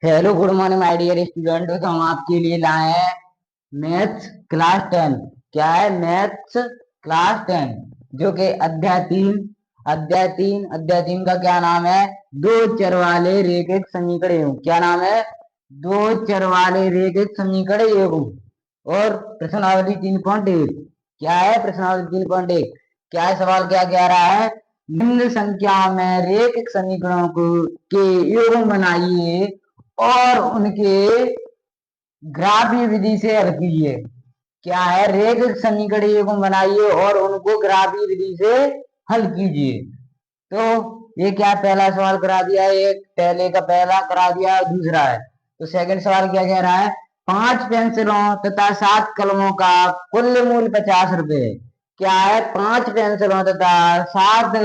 Hello good morning my dear student. तो हम आपके लिए लाए हैं मैथ्स क्लास 10। क्या है? मैथ्स क्लास 10, जो कि अध्याय 3 का क्या नाम है? दो चर वाले रेखिक समीकरण युग्म। क्या नाम है? दो चर वाले रेखिक समीकरण युग्म। और प्रश्नावली 3.1। क्या है प्रश्नावली 3.1? क्या है सवाल? क्या कह रहा है? निम्न संख्या में रेखिक समीकरणों को के युग्म बनाइए और उनके ग्राफीय विधि से हल कीजिए। क्या है? रेखिक समीकरण युग्म बनाइए और उनको ग्राफीय विधि से हल कीजिए। तो ये क्या, पहला सवाल करा दिया है, एक पहले का पहला करा दिया, दूसरा है। तो सेकंड सवाल क्या कह रहा है? 5 पेंसिलों तथा 7 कलमों का कुल मूल्य 50 रुपए। क्या है? 5 पेंसिलों तथा 7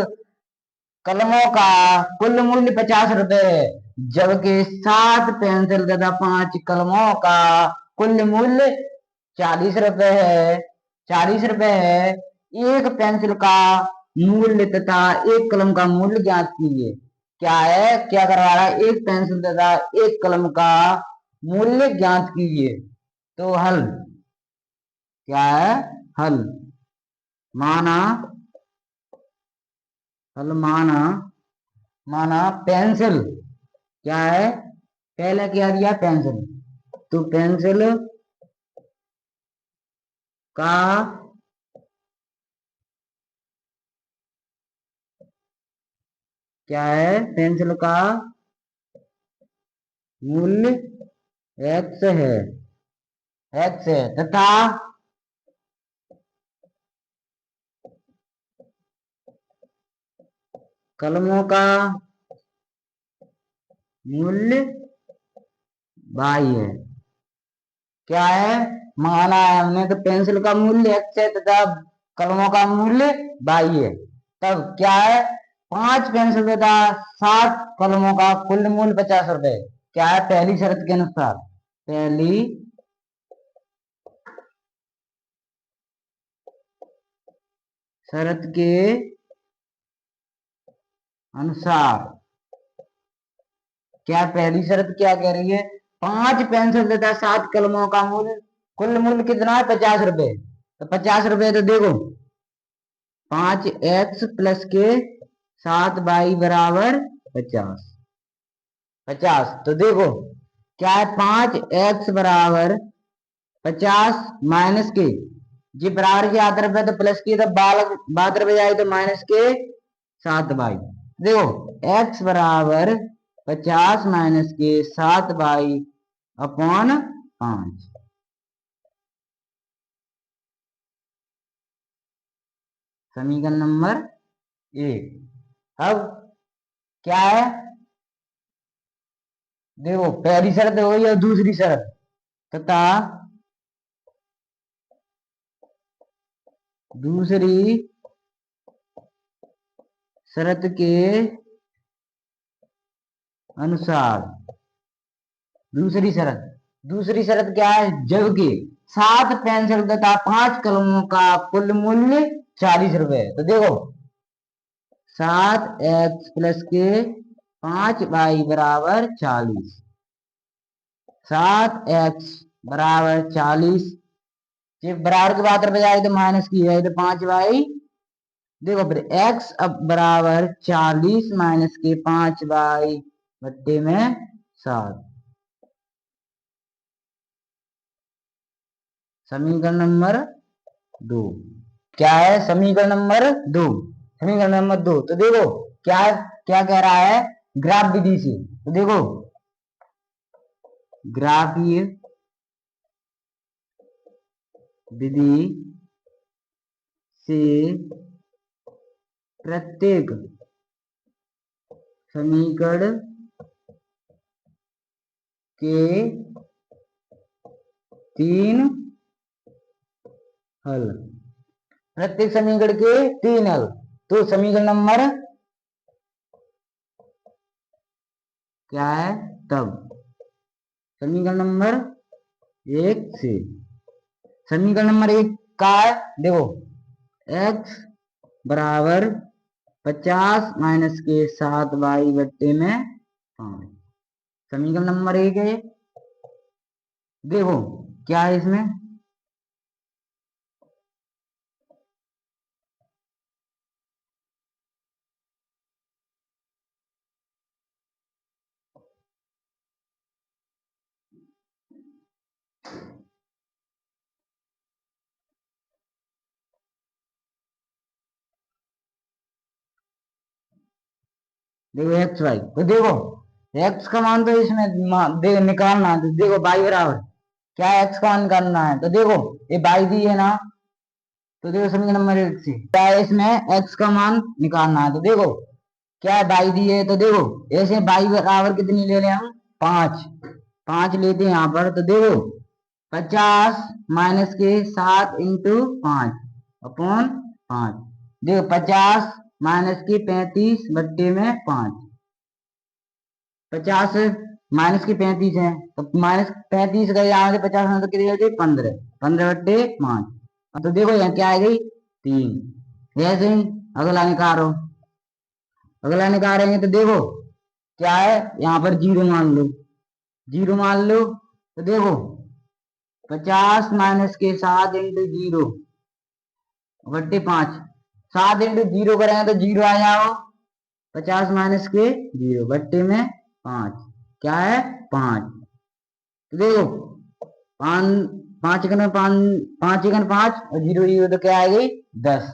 कलमों का कुल मूल्य 50 रुपए है, जबकि 7 पेंसिल तथा 5 कलमों का कुल मूल्य 40 रुपए है। 40 रुपए है। एक पेंसिल का मूल्य तथा एक कलम का मूल्य ज्ञात कीजिए। क्या है? क्या करवा रहा है? एक पेंसिल तथा एक कलम का मूल्य ज्ञात कीजिए। तो हल क्या है? हल माना हल माना माना पेंसिल। क्या है? पहले क्या दिया? पेंसिल। तो पेंसिल का क्या है? पेंसिल का मूल्य एक्स है। एक्स है तथा कलमों का मूल्य वाई है। क्या है? माना है हमने तो पेंसिल का मूल्य एक्स है तथा कलमों का मूल्य वाई है। तब क्या है? 5 पेंसिल तथा 7 कलमों का कुल मूल्य 50 रुपए। क्या है? पहली शर्त के अनुसार, पहली शर्त के अनुसार। क्या पहली शर्त क्या कह रही है? 5 पेंसिल तथा 7 कलमों का मूल्य, कुल मूल्य कितना है? 50 रुपए। तो 50 रुपए तो देखो, 5x प्लस के 7y बराबर 50। 50 तो देखो क्या है? 5x बराबर 50 माइनस के, जी बराबर के आधार पे तो प्लस की, तो 72 रुपए आए तो माइनस के 7y। देखो x बराबर 50 माइनस के 7y अपॉन 5। समीकरण नंबर 1। अब क्या है? देखो पहली शर्त हो गई और दूसरी शर्त तथा दूसरी शर्त के अनुसार। दूसरी शर्त क्या है? जबकि 7 पेंसिल तथा 5 कलमों का कुल मूल्य 40 रुपए। तो देखो 7x प्लस के 5y बराबर 40। 7x बराबर 40, जब बराबर के बाद रुपए आए तो माइनस की है तो 5y। देखो फिर x अब बराबर 40 माइनस के 5y बट्टे में 7। समीकरण नंबर 2। क्या है? समीकरण नंबर 2। तो देखो क्या क्या कह रहा है? ग्राफ विधि से। तो देखो ग्राफीय विधि से प्रत्येक समीकरण के 3 हल। प्रत्येक समीकरण के 3 हल। तो समीकरण नंबर क्या है? तब समीकरण नंबर 1 से। समीकरण नंबर 1 का है, देखो x बराबर 50 माइनस के 7y बट्टे में 5। समीकरण नंबर 1 है। देखो क्या है इसमें, देखो एक्स वाई, तो देखो एक्स का मान तो इसमें निकालना है, तो देखो वाई बराबर क्या है, एक्स का मान निकालना है, तो देखो ये वाई दी है ना, तो देखो समीकरण नंबर 1 से क्या है, इसमें एक्स का मान निकालना है, तो देखो क्या है, बाई दी है, तो देखो ऐसे बाई बराबर कितनी ले लें हम, 5, 5 लेते हैं यहाँ पर, तो देखो 50 माइनस के 7 इंटू 5 अपॉन 5, देखो 50 माइनस की 35 बट्टे में 5, 50 माइनस की 35 है, तो माइनस 35 गए यहाँ से 50 में, तो कितनी हो गई 15, 15 बट्टे 5, तो देखो यहाँ क्या आ गई 3। ऐसे ही अगला निकालो, अगला निकालेंगे तो देखो क्या है, यहाँ पर जीरो मान लो, जीरो मान लो, तो देखो 50 माइनस के 7 इंटू जीरो बट्टे 5, 7 इंटू जीरो करेंगे तो जीरो आ जाओ, 50 माइनस के जीरो बट्टे में 5 क्या है 5, तो देखो 5, 5 एकन में 5, 5 एकन 5 और जीरो जीरो, तो क्या आ गई 10,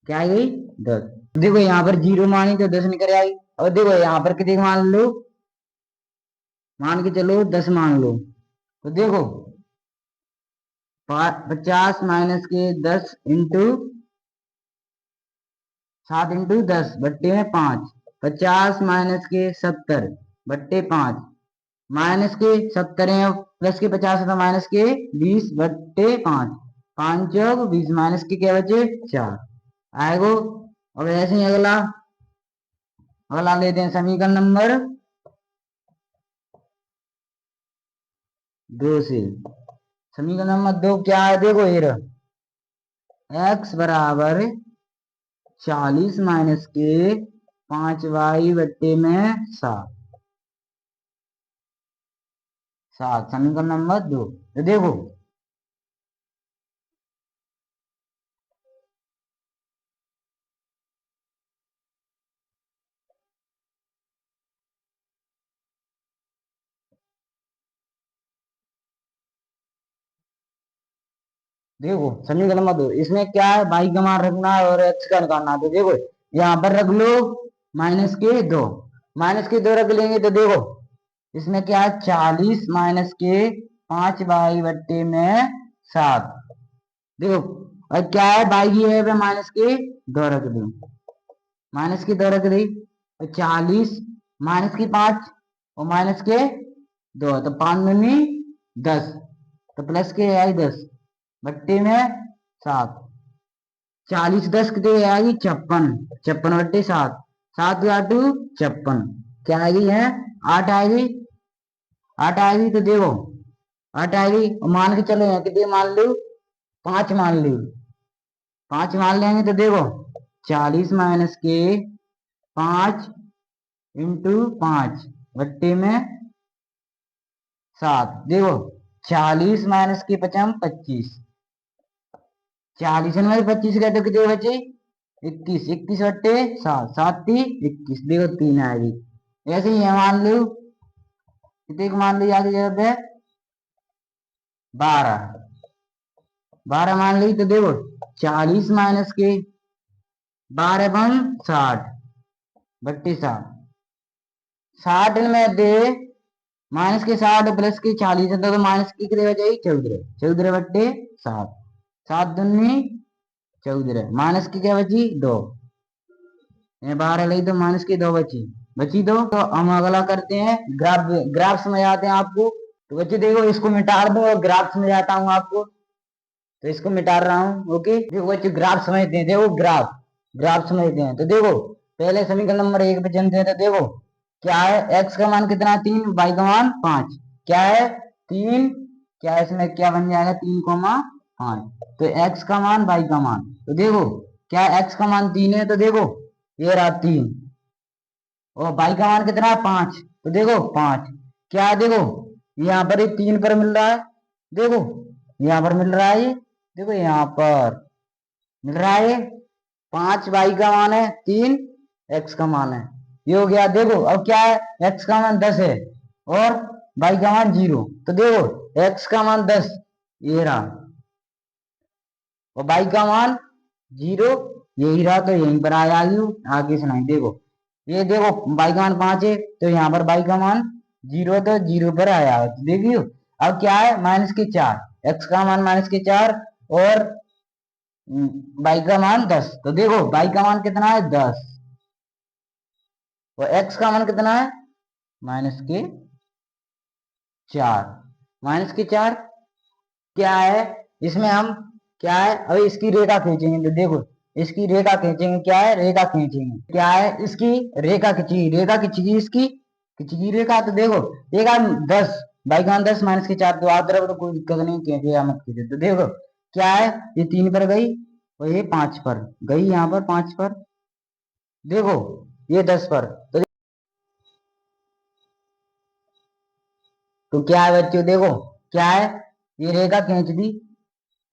क्या आ गई 10, देखो यहाँ पर जीरो मानी तो 10 निकल आई, और देखो यहाँ पर कितने मान लो, मान के चलो 10 मान लो, तो देखो 50 माइनस के 10 इंटू 7 इंटू 10 बट्टे में 5, 50 माइनस के 70 बट्टे 5, माइनस के 70 है प्लस के 50 है, तो माइनस के 20 बट्टे 5, 5 चौक 20 माइनस के क्या बचे 4 आएगो। अब ऐसे ही अगला, अगला लेते हैं समीकरण नंबर 2 से, समीकरण नंबर 2 क्या है, देखो ये एक्स बराबर 40 माइनस के 5y बट्टे में 7, 7 समीकरण नंबर 2, तो देखो देखो समीकरण नंबर 2, इसमें क्या है, बाई का मान रखना है और एक्स का निकालना है, तो देखो यहाँ पर रख लो माइनस के 2, माइनस के 2 रख लेंगे, तो देखो इसमें क्या है 40 माइनस के 5y बट्टे में 7, देखो और क्या है बाई की है माइनस के 2 रख दो, माइनस की 2 रख दी, तो 40 माइनस की 5 और माइनस के 2, तो 5 दूनी 10, तो प्लस के आई 10 बट्टे में 7, 40 10 कितने आएगी 56, 56 बट्टे 7, 7 आटू 56, क्या आएगी है 8 आएगी, 8 आएगी, तो देखो 8 आएगी, और मान के चलो यहाँ कितने मान लो 5 मान लो, 5 मान लेंगे, तो देखो 40 माइनस के 5 इंटू 5 बट्टे में 7, देखो 40 माइनस के 50 25, 40 में 25 गए तो कितने बचे 21, 21 बट्टे 7, 7 3 21, देखो 3 आएगी। ऐसे ही मान लो कितने को मान लो आगे जगह पे 12, 12 मान ली, तो देखो 40 माइनस के 12 बन 60 बट्टे 7, 60 में दे माइनस के 60 प्लस के 40 है, तो माइनस की कितने बचेगी 14, 14 बट्टे 7, 7 दूनी 14, माइनस की क्या बची 2, 12 ली तो माइनस की 2 बची, बची 2, तो हम अगला करते हैं ग्राफ, ग्राफ समझ आते हैं आपको, तो बच्चे देखो इसको मिटा दो और ग्राफ समझ आता हूँ आपको, तो इसको मिटा रहा हूँ, ओके देखो बच्चे ग्राफ समझते हैं, देखो ग्राफ, ग्राफ समझते हैं, तो देखो पहले समीकरण नंबर 1 पे चलते हैं, तो देखो क्या है एक्स का मान कितना 3, वाई का मान 5, क्या है 3, क्या इसमें क्या बन जाएगा 3,5, तो एक्स का मान वाई का मान, तो देखो क्या एक्स का मान 3 है, तो देखो ये रहा 3, और वाई का मान कितना 5, तो देखो 5, क्या है देखो, यहाँ पर ये 3 पर मिल रहा है, देखो यहाँ पर मिल रहा है, ये देखो यहाँ पर मिल रहा है, 5 वाई का मान है, 3 एक्स का मान है, ये हो गया। देखो अब क्या है, एक्स का मान 10 है और वाई का मान 0, तो देखो एक्स का मान 10 ये रहा और वाई का मान 0 यही रहा, तो यहीं पर आया आगे सुनाई। देखो ये देखो वाई का मान 5 है, तो यहाँ पर वाई का मान 0, तो 0 पर आया, तो देखियो अब क्या है, -4, एक्स का मान -4 और वाई का मान 10, तो देखो वाई का मान कितना है 10 और एक्स का मान कितना है -4, -4 क्या है, इसमें हम क्या है, अभी इसकी रेखा खींचेंगे, तो देखो इसकी रेखा खींचेंगे, क्या है रेखा खींचेंगे, क्या है इसकी रेखा खींची, रेखा खींची इसकी खींची रेखा, तो देखो रेखा 10 बाई का 10 -4, तो आप तरफ तो कोई दिक्कत नहीं, खींचे या मत खींचे, तो देखो क्या है, ये 3 पर गई और ये 5 पर गई, यहाँ पर 5 पर, देखो ये 10 पर, तो क्या है बच्चों, देखो क्या है, ये रेखा खींच दी,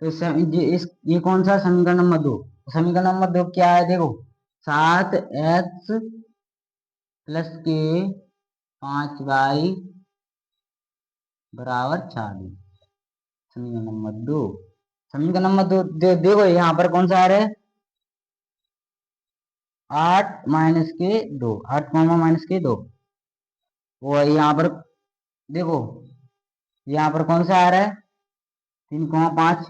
तो ये कौन सा समीकरण नंबर 2, समीकरण नंबर 2 क्या है, देखो 7x प्लस के 5y बराबर 40, समीकरण नंबर 2, समीकरण नंबर 2 देखो यहाँ पर कौन सा आ रहा है, 8 -2, 8 -2, वो यहाँ पर देखो यहाँ पर कौन सा आ रहा है, 3,5,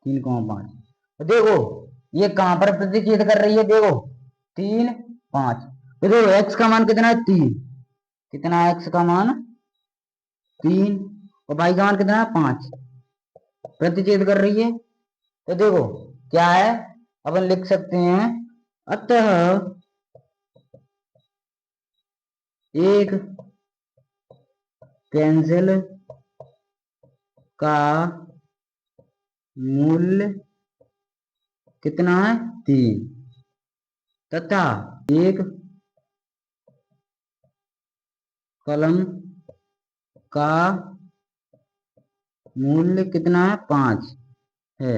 3,5, तो देखो ये कहां पर प्रतिच्छेद कर रही है, देखो 3 5, तो देखो एक्स का मान कितना है 3, कितना है एक्स का मान 3 और वाई का मान कितना है 5, प्रतिच्छेद कर रही है, तो देखो क्या है, अपन लिख सकते हैं, अतः एक पेंसिल का मूल्य कितना है 3, तथा एक कलम का मूल्य कितना है 5 है,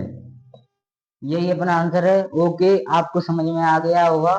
यही अपना आंसर है। ओके, आपको समझ में आ गया होगा।